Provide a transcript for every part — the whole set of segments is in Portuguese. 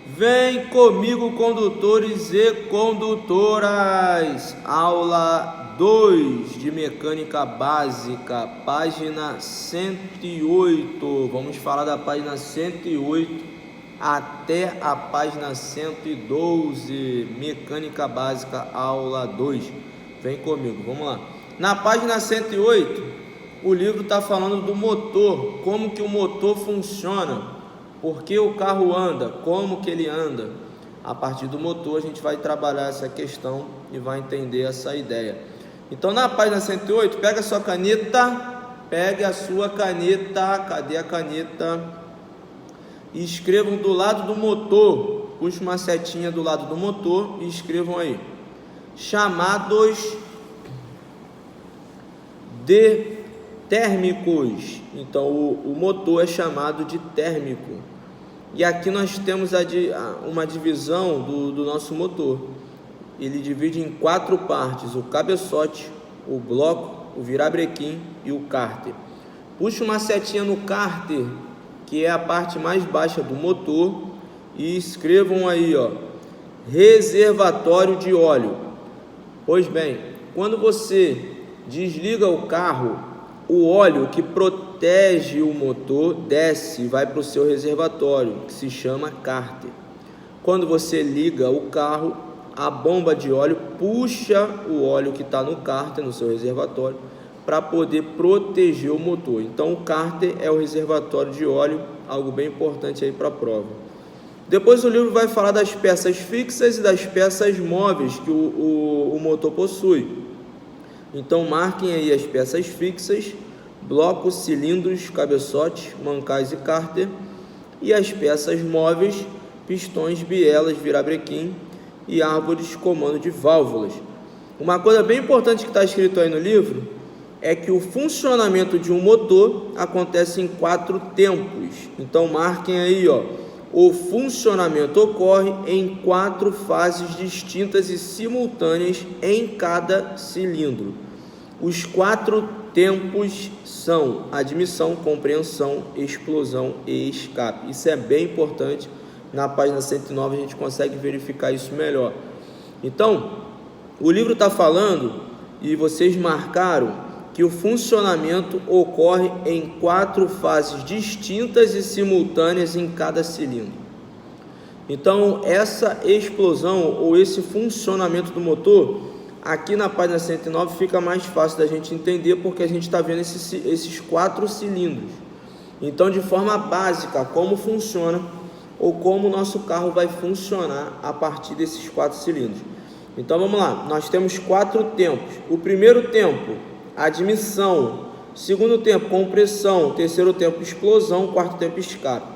Vem comigo, condutores e condutoras. Aula 2 de mecânica básica, página 108. Vamos falar da página 108 até a página 112. Mecânica básica, aula 2. Vem comigo, vamos lá. Na página 108, o livro está falando do motor, como que o motor funciona. Por que o carro anda? Como que ele anda? A partir do motor a gente vai trabalhar essa questão e vai entender essa ideia. Então na página 108, pega a sua caneta, cadê a caneta? E escrevam do lado do motor, puxa uma setinha do lado do motor e escrevam aí. Chamados de térmicos. Então o motor é chamado de térmico. E aqui nós temos uma divisão do nosso motor. Ele divide em 4 partes: o cabeçote, o bloco, o virabrequim e o cárter. Puxa uma setinha no cárter, que é a parte mais baixa do motor, e escrevam aí, ó, reservatório de óleo. Pois bem, quando você desliga o carro, o óleo que protege o motor desce e vai para o seu reservatório, que se chama cárter. Quando você liga o carro, a bomba de óleo puxa o óleo que está no cárter, no seu reservatório, para poder proteger o motor. Então o cárter é o reservatório de óleo, algo bem importante aí para a prova. Depois o livro vai falar das peças fixas e das peças móveis que o motor possui. Então marquem aí as peças fixas: blocos, cilindros, cabeçotes, mancais e cárter. E as peças móveis: pistões, bielas, virabrequim e árvores, comando de válvulas. Uma coisa bem importante que está escrito aí no livro é que o funcionamento de um motor acontece em 4 tempos. Então marquem aí, ó, o funcionamento ocorre em 4 fases distintas e simultâneas em cada cilindro. Os 4 tempos são admissão, compreensão, explosão e escape. Isso é bem importante. Na página 109 a gente consegue verificar isso melhor. Então, o livro está falando, e vocês marcaram, que o funcionamento ocorre em 4 fases distintas e simultâneas em cada cilindro. Então, essa explosão ou esse funcionamento do motor, aqui na página 109 fica mais fácil da gente entender, porque a gente está vendo esses 4 cilindros. Então, de forma básica, como funciona ou como o nosso carro vai funcionar a partir desses 4 cilindros. Então, vamos lá. Nós temos 4 tempos. O primeiro tempo, admissão. Segundo tempo, compressão. Terceiro tempo, explosão. Quarto tempo, escape.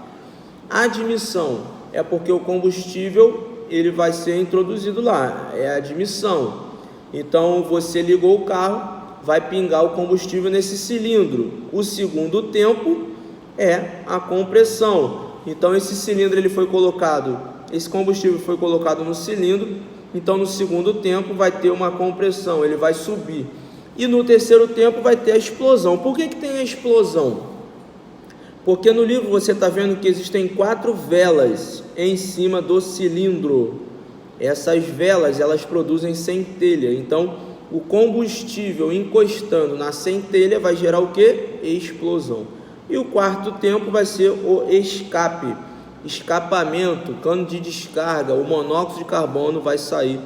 A admissão é porque o combustível ele vai ser introduzido lá. É a admissão. Então você ligou o carro, vai pingar o combustível nesse cilindro. O segundo tempo é a compressão. Então esse cilindro ele foi colocado, esse combustível foi colocado no cilindro. Então no segundo tempo vai ter uma compressão, ele vai subir. E no terceiro tempo vai ter a explosão. Por que tem a explosão? Porque no livro você está vendo que existem 4 velas em cima do cilindro. Essas velas, elas produzem centelha. Então, o combustível encostando na centelha vai gerar o que? Explosão. E o quarto tempo vai ser o escape. Escapamento, cano de descarga, o monóxido de carbono vai sair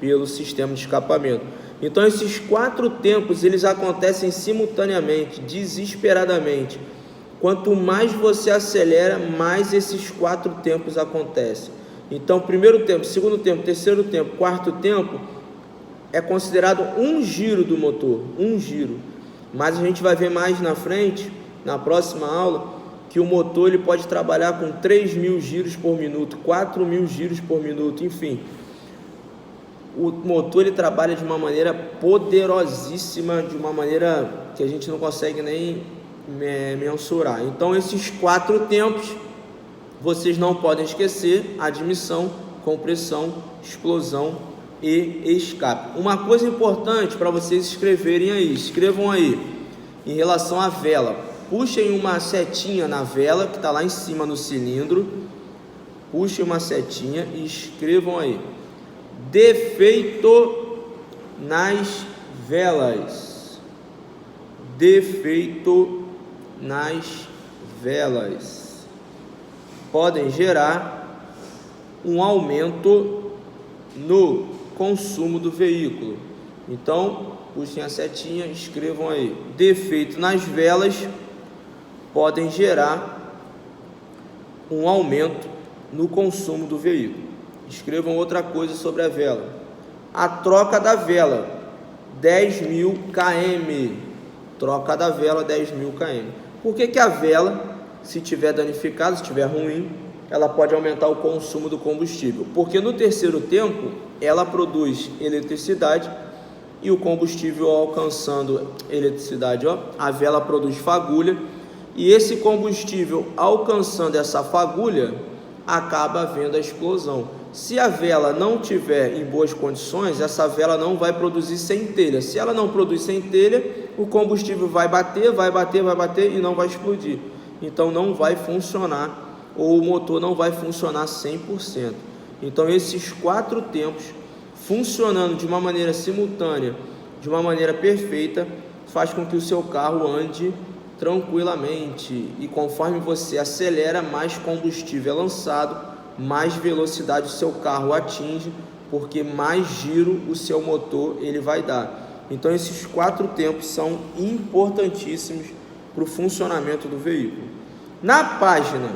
pelo sistema de escapamento. Então, esses 4 tempos, eles acontecem simultaneamente, desesperadamente. Quanto mais você acelera, mais esses 4 tempos acontecem. Então, primeiro tempo, segundo tempo, terceiro tempo, quarto tempo é considerado um giro do motor, um giro. Mas a gente vai ver mais na frente, na próxima aula, que o motor ele pode trabalhar com 3.000 giros por minuto, 4.000 giros por minuto, enfim. O motor ele trabalha de uma maneira poderosíssima, de uma maneira que a gente não consegue nem mensurar. Então, esses 4 tempos vocês não podem esquecer: admissão, compressão, explosão e escape. Uma coisa importante para vocês escreverem aí, escrevam aí, em relação à vela. Puxem uma setinha na vela que está lá em cima no cilindro puxem uma setinha e escrevam aí: defeito nas velas. Defeito nas velas. Podem gerar um aumento no consumo do veículo. Então, puxem a setinha e escrevam aí: defeito nas velas podem gerar um aumento no consumo do veículo. Escrevam outra coisa sobre a vela: a troca da vela, 10.000 km. Troca da vela, 10.000 km. Por que a vela, se tiver danificada, se tiver ruim, ela pode aumentar o consumo do combustível? Porque no terceiro tempo ela produz eletricidade, e o combustível alcançando eletricidade, a vela produz fagulha, e esse combustível alcançando essa fagulha acaba havendo a explosão. Se a vela não tiver em boas condições, essa vela não vai produzir centelha. Se ela não produz centelha, o combustível vai bater e não vai explodir. Então não vai funcionar, ou o motor não vai funcionar 100%. Então esses 4 tempos funcionando de uma maneira simultânea, de uma maneira perfeita, faz com que o seu carro ande tranquilamente, e conforme você acelera, mais combustível é lançado, mais velocidade o seu carro atinge, porque mais giro o seu motor ele vai dar. Então esses 4 tempos são importantíssimos para o funcionamento do veículo. Na página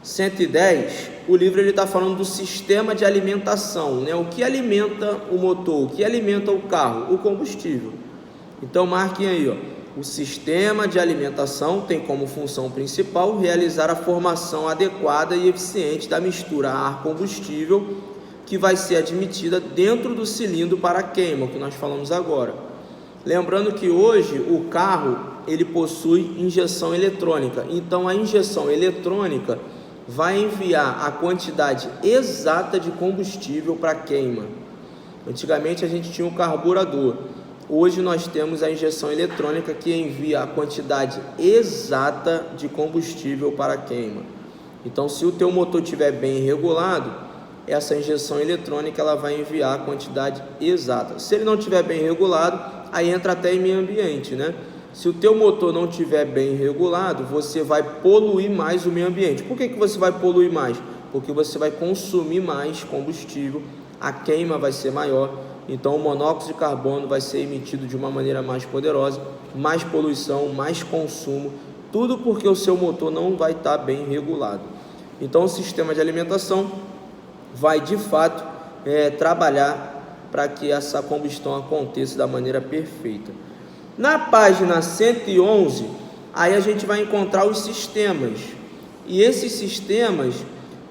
110, o livro está falando do sistema de alimentação, né? O que alimenta o motor, o que alimenta o carro? O combustível. Então marquem aí, o sistema de alimentação tem como função principal realizar a formação adequada e eficiente da mistura ar-combustível que vai ser admitida dentro do cilindro para queima, que nós falamos agora. Lembrando que hoje o carro ele possui injeção eletrônica, então a injeção eletrônica vai enviar a quantidade exata de combustível para queima. Antigamente a gente tinha um carburador. Hoje nós temos a injeção eletrônica que envia a quantidade exata de combustível para a queima. Então, se o teu motor estiver bem regulado, essa injeção eletrônica ela vai enviar a quantidade exata. Se ele não estiver bem regulado, aí entra até em meio ambiente, né? Se o teu motor não estiver bem regulado, você vai poluir mais o meio ambiente. Por que você vai poluir mais? Porque você vai consumir mais combustível, a queima vai ser maior. Então o monóxido de carbono vai ser emitido de uma maneira mais poderosa, mais poluição, mais consumo, tudo porque o seu motor não vai estar bem regulado. Então o sistema de alimentação vai de fato trabalhar para que essa combustão aconteça da maneira perfeita. Na página 111, aí a gente vai encontrar os sistemas, e esses sistemas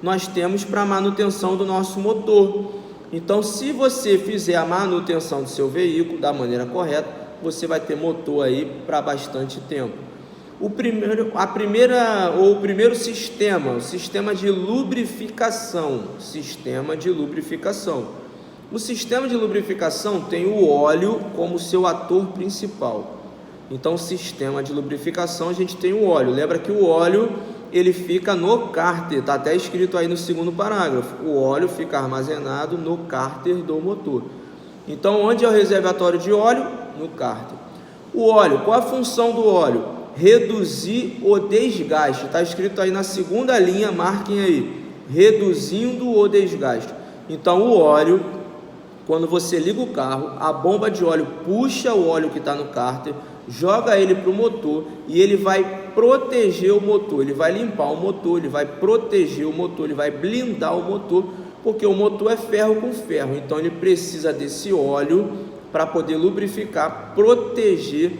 nós temos para manutenção do nosso motor. Então, se você fizer a manutenção do seu veículo da maneira correta, você vai ter motor aí para bastante tempo. O primeiro sistema, o sistema de lubrificação. Sistema de lubrificação. O sistema de lubrificação tem o óleo como seu ator principal. Então, o sistema de lubrificação, a gente tem o óleo. Lembra que o óleo ele fica no cárter, está até escrito aí no segundo parágrafo. O óleo fica armazenado no cárter do motor. Então, onde é o reservatório de óleo? No cárter. O óleo, qual a função do óleo? Reduzir o desgaste. Está escrito aí na segunda linha, marquem aí. Reduzindo o desgaste. Então, o óleo, quando você liga o carro, a bomba de óleo puxa o óleo que está no cárter, joga ele para o motor e ele vai proteger o motor, ele vai limpar o motor, ele vai proteger o motor, ele vai blindar o motor, porque o motor é ferro com ferro, então ele precisa desse óleo para poder lubrificar, proteger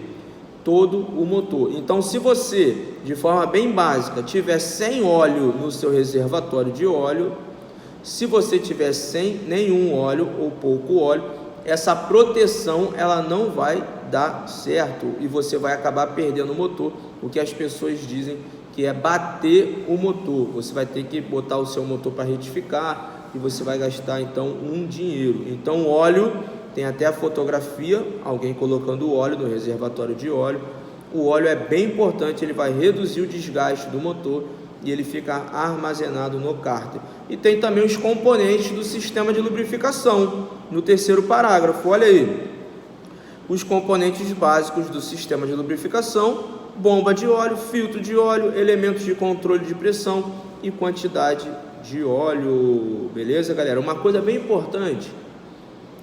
todo o motor. Então, se você, de forma bem básica, tiver sem óleo no seu reservatório de óleo, se você tiver sem nenhum óleo ou pouco óleo, essa proteção ela não vai dar certo e você vai acabar perdendo o motor, o que as pessoas dizem que é bater o motor. Você vai ter que botar o seu motor para retificar e você vai gastar então um dinheiro. Então o óleo, tem até a fotografia, alguém colocando o óleo no reservatório de óleo. O óleo é bem importante, ele vai reduzir o desgaste do motor e ele fica armazenado no cárter. E tem também os componentes do sistema de lubrificação, no terceiro parágrafo, olha aí. Os componentes básicos do sistema de lubrificação: bomba de óleo, filtro de óleo, elementos de controle de pressão e quantidade de óleo. Beleza, galera? Uma coisa bem importante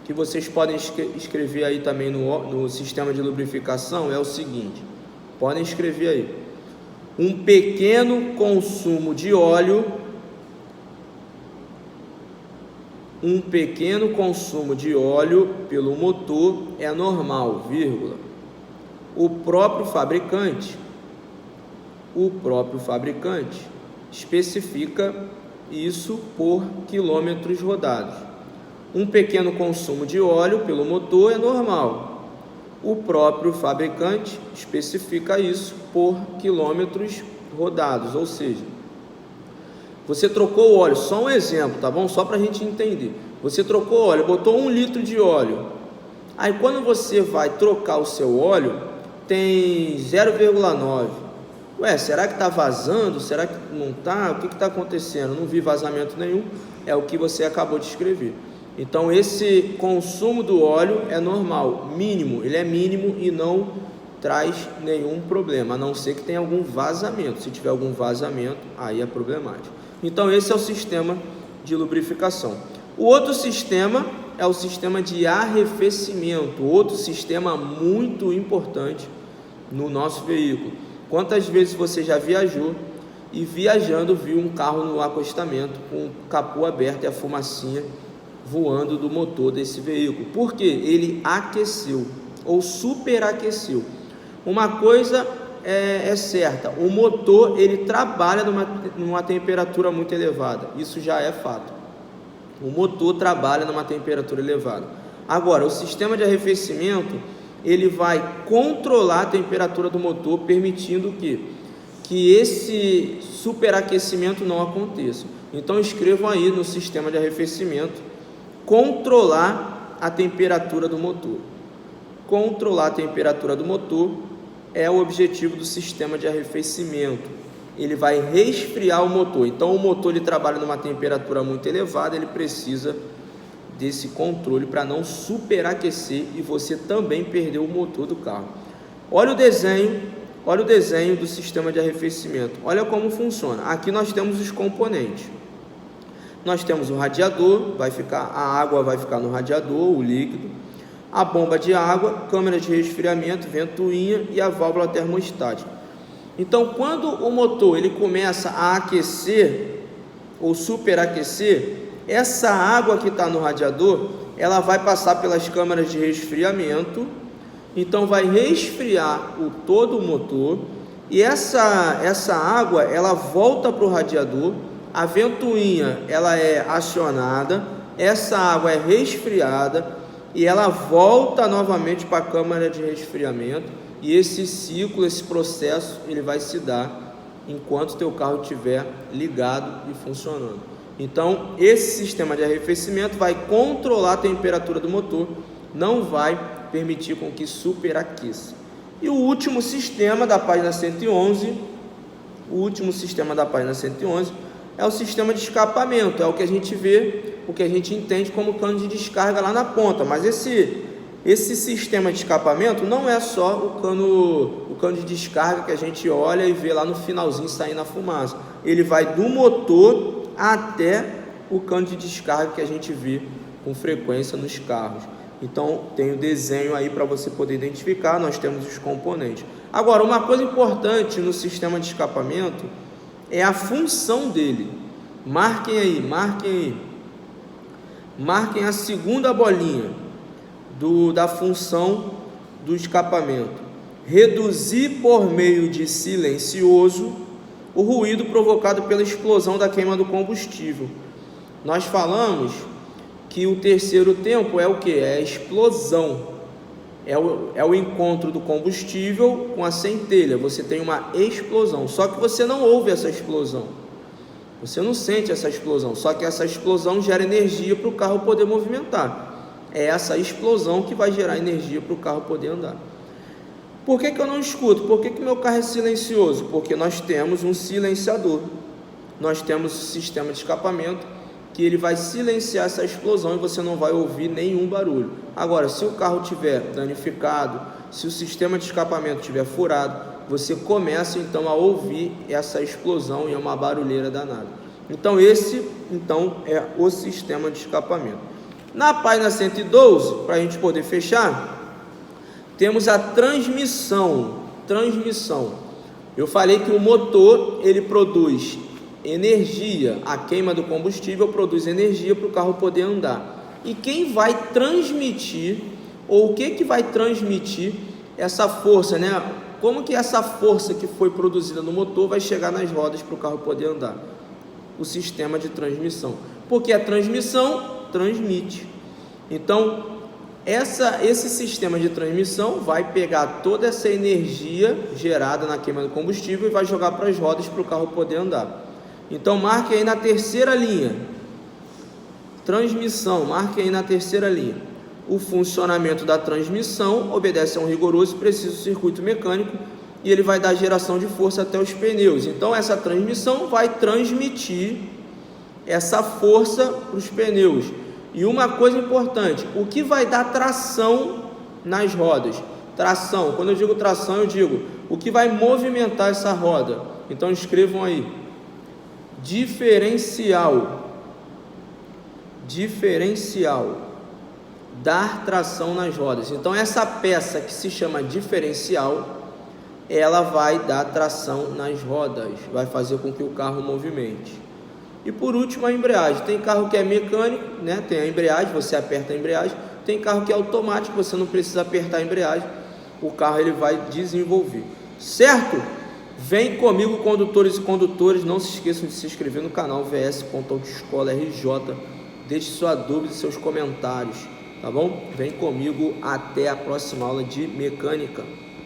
que vocês podem escrever aí também no sistema de lubrificação é o seguinte, podem escrever aí: um pequeno consumo de óleo, pelo motor é normal, vírgula. O próprio fabricante especifica isso por quilômetros rodados. Um pequeno consumo de óleo pelo motor é normal. O próprio fabricante especifica isso por quilômetros rodados, ou seja, você trocou o óleo, só um exemplo, tá bom? Só para a gente entender. Você trocou o óleo, botou 1 litro de óleo. Aí quando você vai trocar o seu óleo, tem 0,9. Ué, será que está vazando? Será que não está? O que está acontecendo? Não vi vazamento nenhum. É o que você acabou de escrever. Então esse consumo do óleo é normal, mínimo, ele é mínimo e não traz nenhum problema, a não ser que tenha algum vazamento. Se tiver algum vazamento, aí é problemático. Então esse é o sistema de lubrificação. O outro sistema é o sistema de arrefecimento, outro sistema muito importante no nosso veículo. Quantas vezes você já viajou e viajando viu um carro no acostamento com o capô aberto e a fumacinha voando do motor desse veículo? Porque ele aqueceu ou superaqueceu. Uma coisa é certa, o motor ele trabalha numa temperatura muito elevada, isso já é fato. O motor trabalha numa temperatura elevada. Agora, o sistema de arrefecimento ele vai controlar a temperatura do motor, permitindo que esse superaquecimento não aconteça. Então escrevam aí no sistema de arrefecimento: controlar a temperatura do motor. Controlar a temperatura do motor é o objetivo do sistema de arrefecimento. Ele vai resfriar o motor. Então o motor ele trabalha numa temperatura muito elevada, ele precisa desse controle para não superaquecer e você também perder o motor do carro. Olha o desenho do sistema de arrefecimento. Olha como funciona. Aqui nós temos os componentes. Nós temos o radiador, a água vai ficar no radiador, o líquido, a bomba de água, câmara de resfriamento, ventoinha e a válvula termostática. Então, quando o motor ele começa a aquecer ou superaquecer, essa água que está no radiador, ela vai passar pelas câmaras de resfriamento, então vai resfriar todo o motor, e essa água ela volta para o radiador. A ventoinha ela é acionada, essa água é resfriada e ela volta novamente para a câmara de resfriamento, e esse ciclo, esse processo, ele vai se dar enquanto teu carro estiver ligado e funcionando. Então esse sistema de arrefecimento vai controlar a temperatura do motor, não vai permitir com que superaqueça. E o último sistema da página 111, é o sistema de escapamento, é o que a gente vê, o que a gente entende como cano de descarga lá na ponta. Mas esse sistema de escapamento não é só o cano de descarga que a gente olha e vê lá no finalzinho saindo a fumaça. Ele vai do motor até o cano de descarga que a gente vê com frequência nos carros. Então tem o desenho aí para você poder identificar. Nós temos os componentes. Agora, uma coisa importante no sistema de escapamento é a função dele. Marquem aí. Marquem a segunda bolinha da função do escapamento: reduzir por meio de silencioso o ruído provocado pela explosão da queima do combustível. Nós falamos que o terceiro tempo é o que? É a explosão. É o encontro do combustível com a centelha. Você tem uma explosão, só que você não ouve essa explosão, você não sente essa explosão, só que essa explosão gera energia para o carro poder movimentar. É essa explosão que vai gerar energia para o carro poder andar. Por que eu não escuto? Por que meu carro é silencioso? Porque nós temos um silenciador. nós temos o sistema de escapamento, que ele vai silenciar essa explosão e você não vai ouvir nenhum barulho. Agora, se o carro tiver danificado, se o sistema de escapamento tiver furado, você começa então a ouvir essa explosão e é uma barulheira danada. Então esse é o sistema de escapamento. Na página 112, para a gente poder fechar, temos a transmissão. Eu falei que o motor ele produz energia, a queima do combustível produz energia para o carro poder andar. E quem vai transmitir, ou o que vai transmitir essa força, né? Como que essa força que foi produzida no motor vai chegar nas rodas para o carro poder andar? O sistema de transmissão. Porque a transmissão transmite. Então, esse sistema de transmissão vai pegar toda essa energia gerada na queima do combustível e vai jogar para as rodas para o carro poder andar. Então, marque aí na terceira linha. Transmissão, marque aí na terceira linha. O funcionamento da transmissão obedece a um rigoroso e preciso circuito mecânico e ele vai dar geração de força até os pneus. Então, essa transmissão vai transmitir essa força para os pneus. E uma coisa importante, o que vai dar tração nas rodas? Tração, quando eu digo tração, eu digo o que vai movimentar essa roda. Então, escrevam aí. Diferencial. Dar tração nas rodas. Então essa peça que se chama diferencial, ela vai dar tração nas rodas, vai fazer com que o carro movimente. E por último, a embreagem. Tem carro que é mecânico, né? Tem a embreagem, você aperta a embreagem. Tem carro que é automático, você não precisa apertar a embreagem, o carro ele vai desenvolver. Certo? Vem comigo, condutores e condutores, não se esqueçam de se inscrever no canal vs.autoescola RJ. Deixe sua dúvida e seus comentários, tá bom? Vem comigo, até a próxima aula de mecânica.